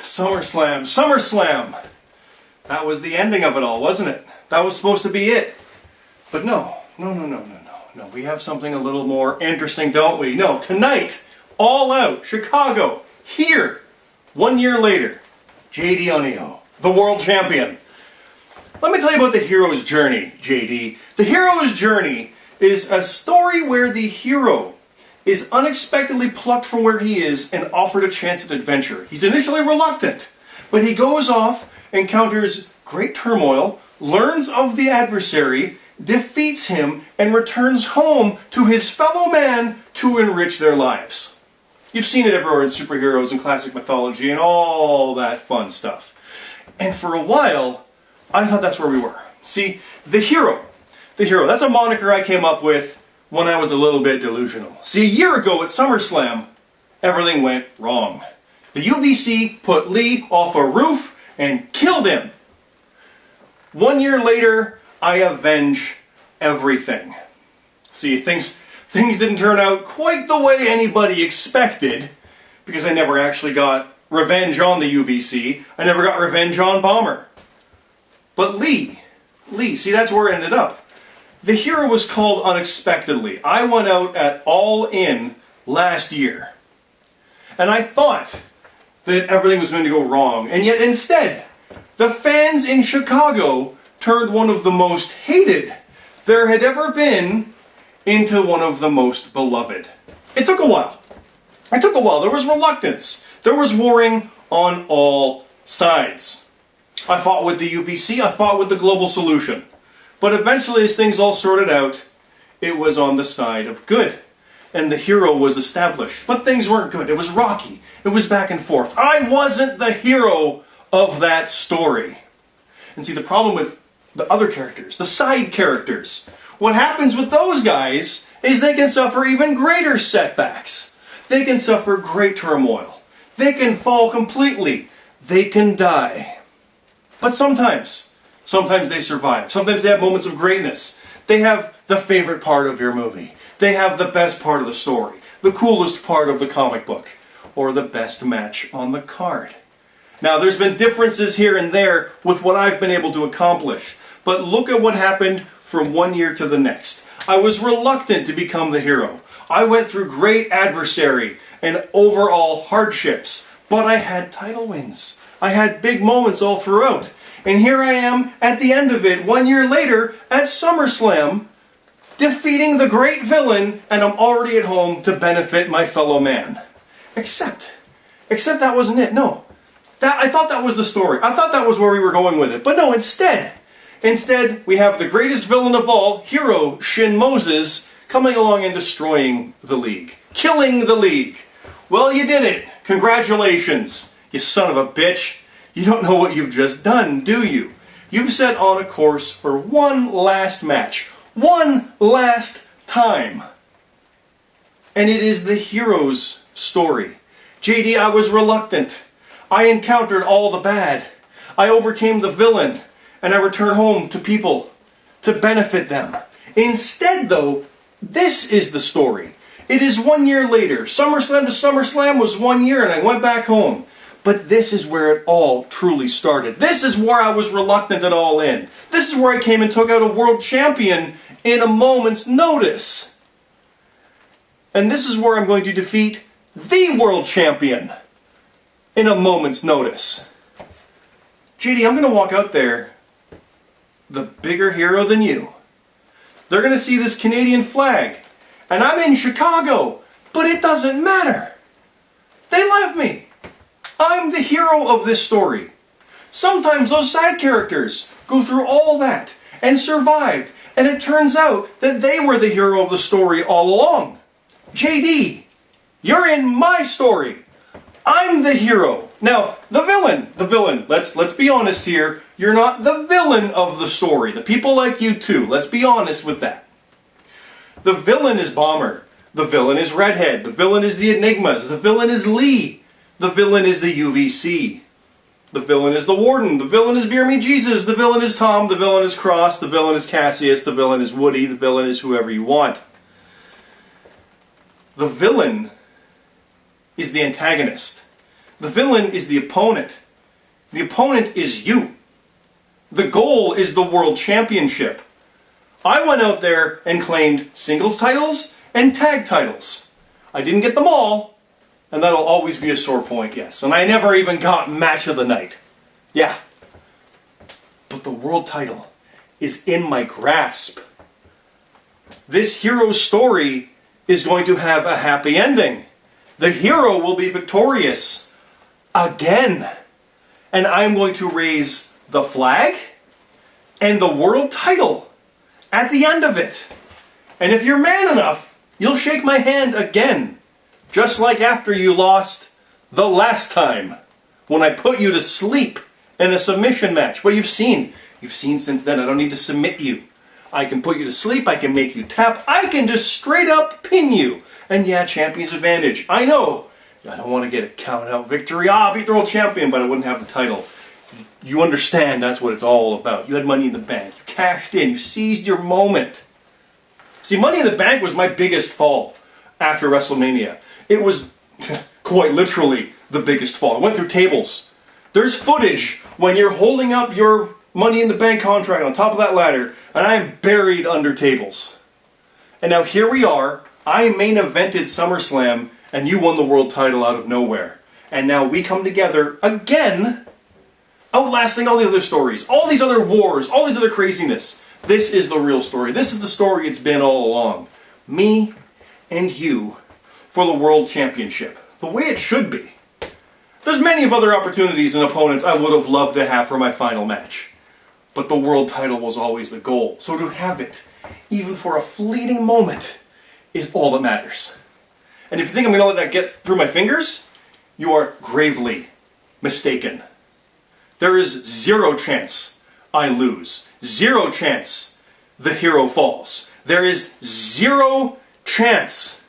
SummerSlam. SummerSlam! That was the ending of it all, wasn't it? That was supposed to be it. But no. We have something a little more interesting, don't we? No, tonight, All Out, Chicago, here, 1 year later, JDionio, the world champion. Let me tell you about the hero's journey, JD. The hero's journey is a story where the hero is unexpectedly plucked from where he is and offered a chance at adventure. He's initially reluctant, but he goes off, encounters great turmoil, learns of the adversary, defeats him, and returns home to his fellow man to enrich their lives. You've seen it everywhere in superheroes and classic mythology and all that fun stuff. And for a while, I thought that's where we were. See, the hero, that's a moniker I came up with when I was a little bit delusional. See, a year ago at SummerSlam, everything went wrong. The UVC put Lee off a roof and killed him. 1 year later, I avenge everything. See, things didn't turn out quite the way anybody expected, because I never actually got revenge on the UVC. I never got revenge on Bomber. But Lee, see, that's where it ended up. The hero was called unexpectedly. I went out at All In last year, and I thought that everything was going to go wrong, and yet instead, the fans in Chicago turned one of the most hated there had ever been into one of the most beloved. It took a while. There was reluctance. There was warring on all sides. I fought with the UVC. I fought with the Global Solution. But eventually, as things all sorted out, it was on the side of good. And the hero was established. But things weren't good. It was rocky. It was back and forth. I wasn't the hero of that story. And see, the problem with the other characters, the side characters, what happens with those guys is they can suffer even greater setbacks. They can suffer great turmoil. They can fall completely. They can die. But sometimes they survive. Sometimes they have moments of greatness. They have the favorite part of your movie. They have the best part of the story, the coolest part of the comic book, or the best match on the card. Now, there's been differences here and there with what I've been able to accomplish, but look at what happened from 1 year to the next. I was reluctant to become the hero. I went through great adversary and overall hardships, but I had title wins. I had big moments all throughout. And here I am at the end of it, 1 year later, at SummerSlam, defeating the great villain, and I'm already at home to benefit my fellow man. Except that wasn't it. No. I thought that was the story. I thought that was where we were going with it. But no, instead, we have the greatest villain of all, hero Shin Moses, coming along and destroying the League. Killing the League. Well, you did it. Congratulations, you son of a bitch. You don't know what you've just done, do you? You've set on a course for one last match. One last time. And it is the hero's story. JD, I was reluctant. I encountered all the bad. I overcame the villain. And I returned home to people to benefit them. Instead, though, this is the story. It is 1 year later. SummerSlam to SummerSlam was 1 year and I went back home. But this is where it all truly started. This is where I was reluctant at All In. This is where I came and took out a world champion in a moment's notice. And this is where I'm going to defeat the world champion in a moment's notice. JD, I'm going to walk out there the bigger hero than you. They're going to see this Canadian flag. And I'm in Chicago. But it doesn't matter. They love me. I'm the hero of this story. Sometimes those side characters go through all that and survive. And it turns out that they were the hero of the story all along. JD, you're in my story. I'm the hero. Now, the villain, let's be honest here. You're not the villain of the story. The people like you too. Let's be honest with that. The villain is Bomber. The villain is Redhead. The villain is the Enigmas. The villain is Lee. The villain is the UVC. The villain is the Warden. The villain is Beer Me Jesus. The villain is Tom. The villain is Cross. The villain is Cassius. The villain is Woody. The villain is whoever you want. The villain is the antagonist. The villain is the opponent. The opponent is you. The goal is the World Championship. I went out there and claimed singles titles and tag titles. I didn't get them all, and that'll always be a sore point, yes. And I never even got match of the night. Yeah. But the world title is in my grasp. This hero's story is going to have a happy ending. The hero will be victorious again. And I'm going to raise the flag and the world title at the end of it. And if you're man enough, you'll shake my hand again. Just like after you lost the last time, when I put you to sleep in a submission match. But you've seen since then I don't need to submit you. I can put you to sleep, I can make you tap, I can just straight up pin you. And yeah, champion's advantage. I know. I don't want to get a count out victory. I beat the world champion, but I wouldn't have the title. You understand that's what it's all about. You had Money in the Bank. You cashed in. You seized your moment. See, Money in the Bank was my biggest fall after WrestleMania. It was quite literally the biggest fall. I went through tables. There's footage when you're holding up your Money in the Bank contract on top of that ladder, and I'm buried under tables. And now here we are. I main evented SummerSlam, and you won the world title out of nowhere. And now we come together again, outlasting all the other stories, all these other wars, all these other craziness. This is the real story. This is the story it's been all along. Me and you for the World Championship. The way it should be. There's many of other opportunities and opponents I would have loved to have for my final match. But the world title was always the goal. So to have it, even for a fleeting moment, is all that matters. And if you think I'm going to let that get through my fingers, you are gravely mistaken. There is zero chance I lose. Zero chance the hero falls. There is zero chance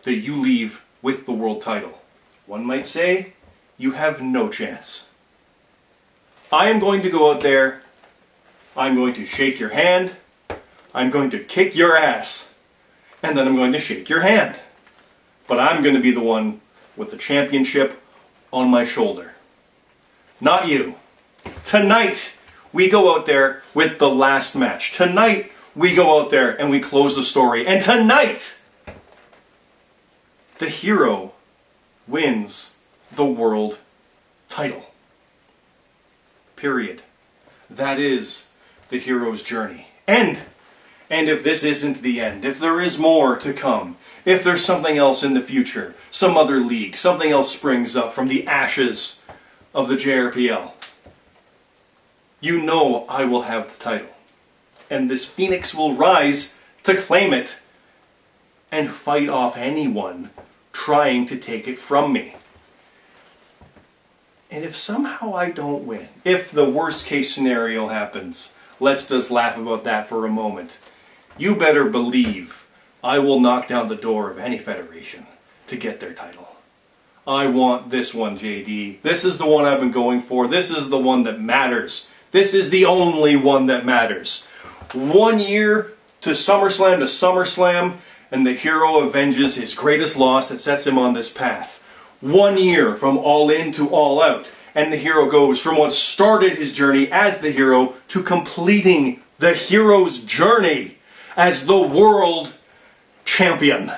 that you leave with the world title. One might say, you have no chance. I am going to go out there, I'm going to shake your hand, I'm going to kick your ass, and then I'm going to shake your hand. But I'm going to be the one with the championship on my shoulder. Not you. Tonight, we go out there with the last match. Tonight, we go out there and we close the story. And tonight, the hero wins the world title. Period. That is the hero's journey. And if this isn't the end, if there is more to come, if there's something else in the future, some other league, something else springs up from the ashes of the JRPL, you know I will have the title. And this phoenix will rise to claim it and fight off anyone trying to take it from me. And if somehow I don't win, if the worst case scenario happens, let's just laugh about that for a moment. You better believe I will knock down the door of any federation to get their title. I want this one, JD. This is the one I've been going for. This is the one that matters. This is the only one that matters. 1 year to SummerSlam, and the hero avenges his greatest loss that sets him on this path. 1 year from All In to All Out, and the hero goes from what started his journey as the hero to completing the hero's journey as the world champion.